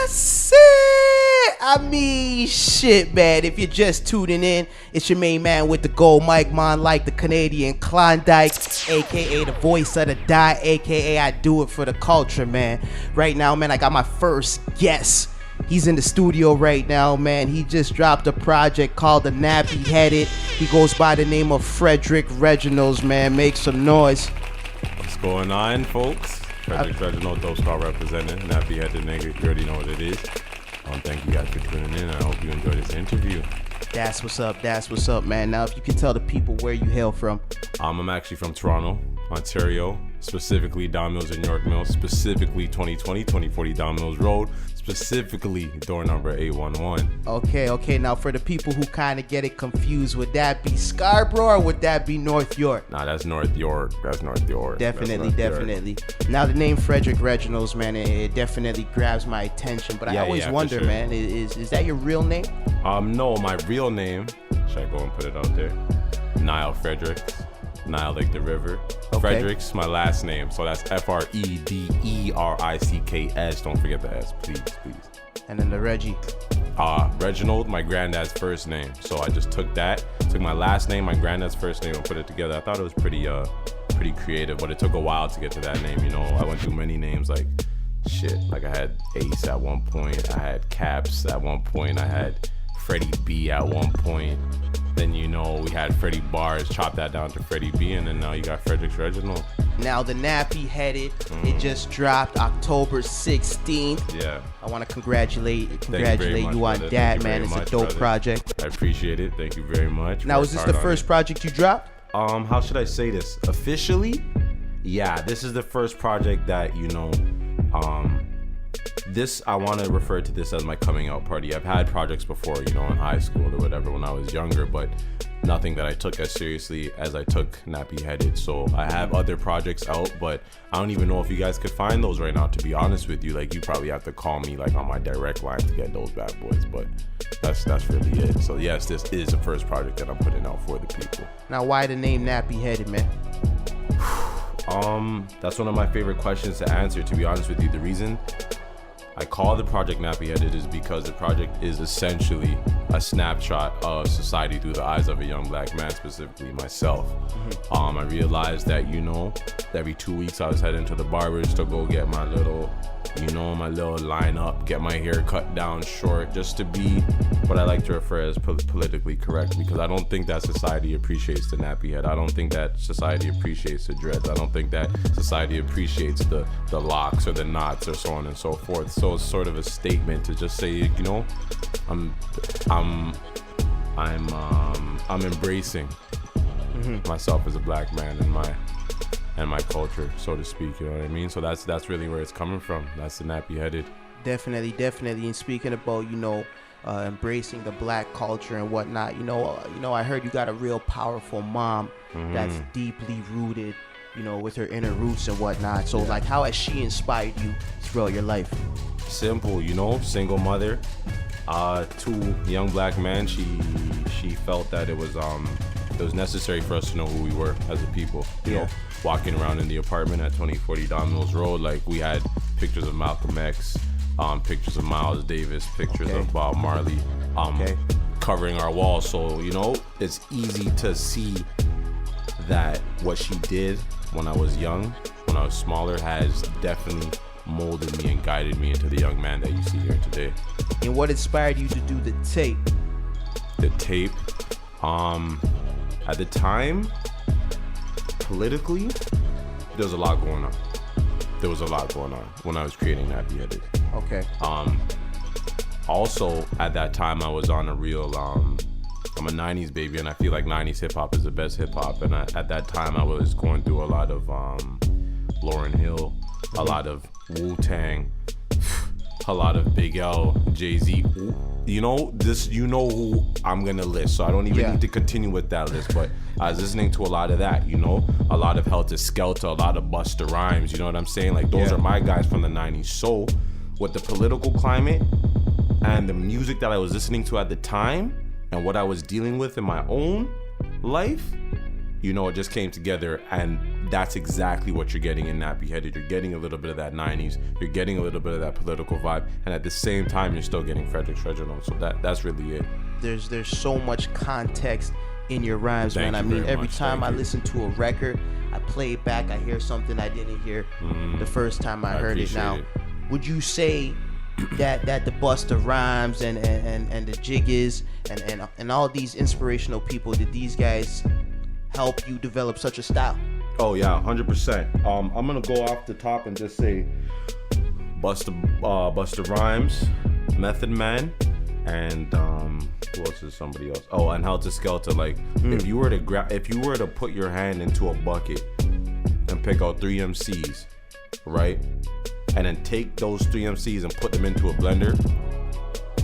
That's it. I mean, shit, man. If you're just tuning in, it's your main man with the gold mic, man, like the Canadian Klondike, aka the voice of the die, aka I do it for the culture, man. Right now, man, I got my first guest. He's in the studio right now, man. He just dropped a project called the Nappy Headed. He goes by the name of Fredericks Reginolds, man. Make some noise. What's going on, folks? Fredericks Reginolds, Dope Star representing. Nappy Headed, nigga. You already know what it is. Thank you guys for tuning in. I hope you enjoy this interview. That's what's up. That's what's up, man. Now, if you can tell the people where you hail from. I'm actually from Toronto, Ontario, specifically Don Mills and York Mills, specifically 2040 Don Mills Road, specifically door number 811. Okay. Now, for the people who kind of get it confused, would that be Scarborough or would that be North York? Nah, that's North York. Definitely. Now, the name Fredericks Reginolds, man, it definitely grabs my attention. But I always wonder, sure, man, is that your real name? No, my real name, should I go and put it out there? Niall Fredericks. Nile like the river. Okay. Fredericks, my last name. So that's Fredericks. Don't forget the S, please. And then the Reggie. Reginald, my granddad's first name. So I just took my last name, my granddad's first name, and put it together. I thought it was pretty creative, but it took a while to get to that name. You know, I went through many names like shit. Like I had Ace at one point, I had Caps at one point, I had Freddie B at one point. Then, you know, we had Freddie Bars, chopped that down to Freddie B, and then now you got Fredericks Reginald. Now, the Nappy Headed, it just dropped October 16th. Yeah. I want to congratulate you on brother. that, man. It's a dope project. I appreciate it. Thank you very much. Now, is this the first project you dropped? How should I say this? Officially, yeah, this is the first project that, you know, I want to refer to this as my coming out party. I've had projects before, you know, in high school or whatever when I was younger, but nothing that I took as seriously as I took Nappy Headed. So I have other projects out, but I don't even know if you guys could find those right now, to be honest with you. Like, you probably have to call me like on my direct line to get those bad boys, but that's really it. So yes, this is the first project that I'm putting out for the people. Now, why the name Nappy Headed, man? That's one of my favorite questions to answer, to be honest with you. The reason I call the project Nappy Headed is because the project is essentially a snapshot of society through the eyes of a young black man, specifically myself. I realized that, you know, every 2 weeks I was heading to the barbers to go get my little line up, get my hair cut down short, just to be what I like to refer as politically correct, because I don't think that society appreciates the nappy head. I don't think that society appreciates the dreads. I don't think that society appreciates the locks or the knots or so on and so forth. So it's sort of a statement to just say, you know, I'm embracing myself as a black man and my culture, so to speak, you know what I mean? So that's really where it's coming from. That's the Nappy Headed. Definitely. And speaking about, you know, embracing the black culture and whatnot, you know, I heard you got a real powerful mom that's deeply rooted, you know, with her inner roots and whatnot. So like, how has she inspired you throughout your life? Simple, you know, single mother, 2 young black men. She felt that it was necessary for us to know who we were as a people, you know, walking around in the apartment at 2040 Don Mills Road. Like, we had pictures of Malcolm X, pictures of Miles Davis, pictures of Bob Marley, covering our walls. So, you know, it's easy to see that what she did when I was young, when I was smaller, has definitely molded me and guided me into the young man that you see here today. And what inspired you to do the tape? The tape, at the time, politically, there was a lot going on. When I was creating Nappy Headed. Okay. Also, at that time, I was on a real, I'm a 90s baby, and I feel like 90s hip-hop is the best hip-hop. And at that time, I was going through a lot of Lauryn Hill, a lot of Wu-Tang, a lot of Big L, Jay-Z. You know who I'm gonna list, so I don't even need to continue with that list. But I was listening to a lot of that, you know, a lot of Helter Skelter, a lot of Busta Rhymes. You know what I'm saying? Like, those are my guys from the 90s. So with the political climate and the music that I was listening to at the time and what I was dealing with in my own life, you know, it just came together, and that's exactly what you're getting in Nappy Headed. You're getting a little bit of that 90s. You're getting a little bit of that political vibe. And at the same time, you're still getting Fredericks Original. So that's really it. There's so much context in your rhymes, Thank man. I you mean, very every much. time Thank I you. listen to a record, I play it back, I hear something I didn't hear the first time I heard it. appreciate Now, it. would you say that the Busta Rhymes and the Jiggas and all these inspirational people, did these guys help you develop such a style? Oh yeah, 100%. I'm gonna go off the top and just say Busta Rhymes, Method Man, and who else is somebody else? Oh, and Helter Skelter. Like if you were to put your hand into a bucket and pick out 3 MCs, right, and then take those 3 MCs and put them into a blender,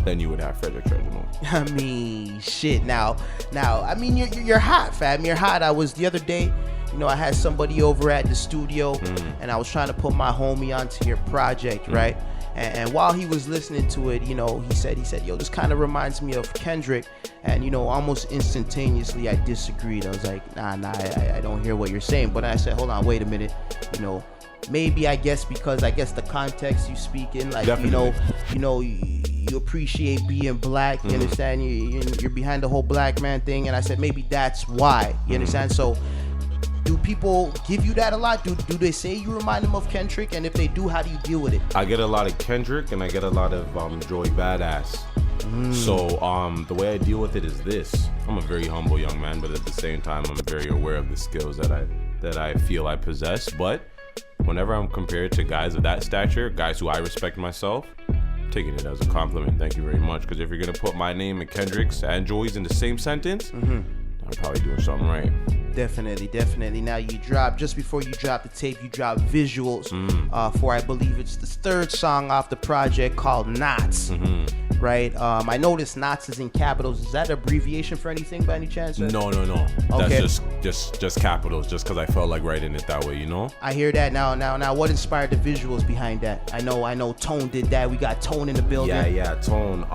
then you would have Fredericks Original. I mean, shit. Now, I mean, you're hot, fam. You're hot. I was the other day, you know, I had somebody over at the studio, and I was trying to put my homie onto your project, right? And while he was listening to it, you know, he said, yo, this kind of reminds me of Kendrick. And, you know, almost instantaneously, I disagreed. I was like, nah, I don't hear what you're saying. But I said, hold on, wait a minute. You know, maybe because the context you speak in, like, Definitely. you appreciate being black. You understand? You're behind the whole black man thing. And I said, maybe that's why. You understand? So, do people give you that a lot? Do they say you remind them of Kendrick? And if they do, how do you deal with it? I get a lot of Kendrick and I get a lot of Joey Badass. So the way I deal with it is this. I'm a very humble young man, but at the same time, I'm very aware of the skills that I feel I possess. But whenever I'm compared to guys of that stature, guys who I respect myself, I'm taking it as a compliment. Thank you very much. Because if you're gonna put my name and Kendrick's and Joey's in the same sentence, I'm probably doing something right. Definitely. Now just before you drop the tape, you drop visuals for, I believe it's the 3rd song off the project called Knots. Right? I noticed Knots is in capitals. Is that abbreviation for anything by any chance? No. Okay. That's just capitals, just because I felt like writing it that way, you know? I hear that now. What inspired the visuals behind that? I know Tone did that. We got Tone in the building. Yeah, Tone.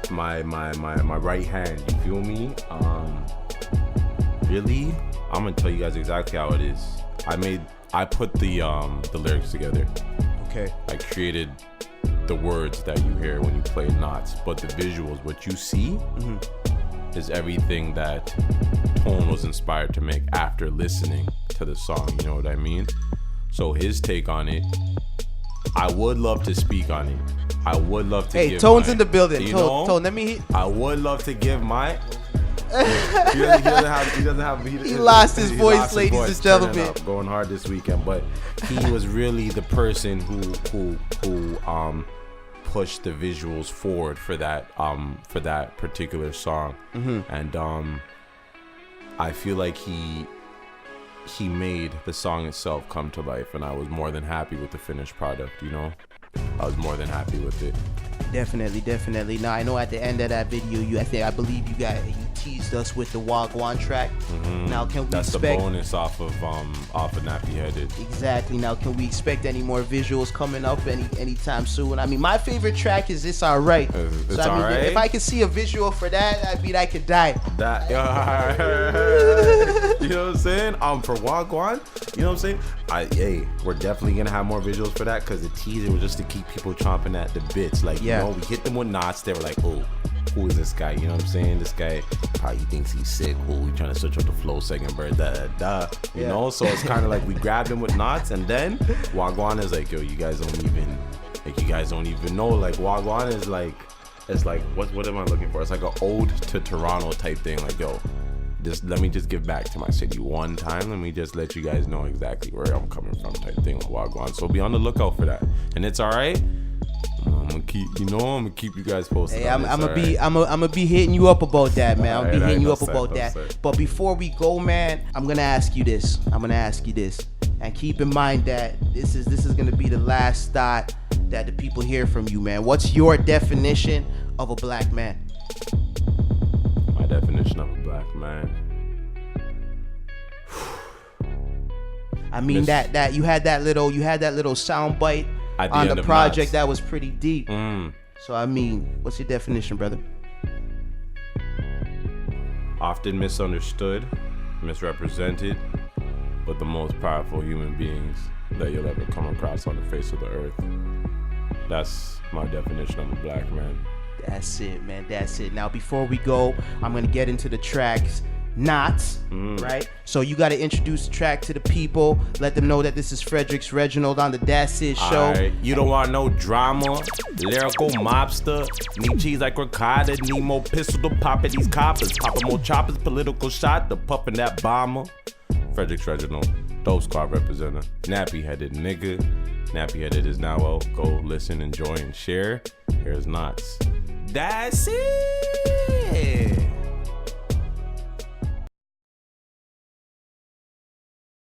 My right hand. You feel me? Really? I'm gonna tell you guys exactly how it is. I put the lyrics together. Okay. I created the words that you hear when you play Knots, but the visuals, what you see, is everything that Tone was inspired to make after listening to the song. You know what I mean? So his take on it, I would love to speak on it. I would love to. Hey, Tone's in the building. Tone, let me. I would love to give my. He doesn't have. He lost his voice, ladies and gentlemen. Going hard this weekend, but he was really the person who pushed the visuals forward for that particular song, and I feel like he made the song itself come to life, and I was more than happy with the finished product. You know, I was more than happy with it. Definitely. Now I know at the end of that video, I believe you teased us with the Wagwan track. Now can we That's expect the bonus off of Nappy Headed. Exactly. Now can we expect any more visuals coming up anytime soon? I mean, my favorite track is It's Alright. It's I mean, Alright? if I could see a visual for that, I mean I could die. That you know what I'm saying? For Wagwan, you know what I'm saying? We're definitely gonna have more visuals for that, because the teaser was just to keep people chomping at the bits. Like, you know, we hit them with Knots, they were like, oh, who is this guy? You know what I'm saying? This guy probably thinks he's sick. Oh, we trying to switch up the flow second bird, you know? So it's kind of like we grabbed him with Knots, and then Wagwan is like, yo, you guys don't even know. Like, Wagwan is like, it's like, what am I looking for? It's like an ode to Toronto type thing. Like, yo, just let me just give back to my city one time. Let me just let you guys know exactly where I'm coming from type thing with Wagwan. So be on the lookout for that. And It's Alright. I'm gonna keep you guys posted. Hey, I'm gonna be hitting you up about that, man. I'm gonna be hitting you up about that. Set. But before we go, man, I'm gonna ask you this. And keep in mind that this is gonna be the last thought that the people hear from you, man. What's your definition of a black man? My definition of a black man. I mean that you had that little sound bite on the project that was pretty deep. So I mean, what's your definition, brother? Often misunderstood, misrepresented, but the most powerful human beings that you'll ever come across on the face of the earth. That's my definition of a black man. That's it, man. That's it. Now, before we go, I'm going to get into the tracks. Right? So you got to introduce the track to the people. Let them know that this is Fredericks Reginald on the That's It show. Right. You don't want no drama. Lyrical mobster. Need cheese like ricotta. Need more pistol to pop at these coppers. Popping more choppers. Political shot. The puffin' that bomber. Fredericks Reginald. Dope Squad representative. Nappy Headed nigga. Nappy Headed is now out. Go listen, enjoy, and share. Here's Knots. That's it.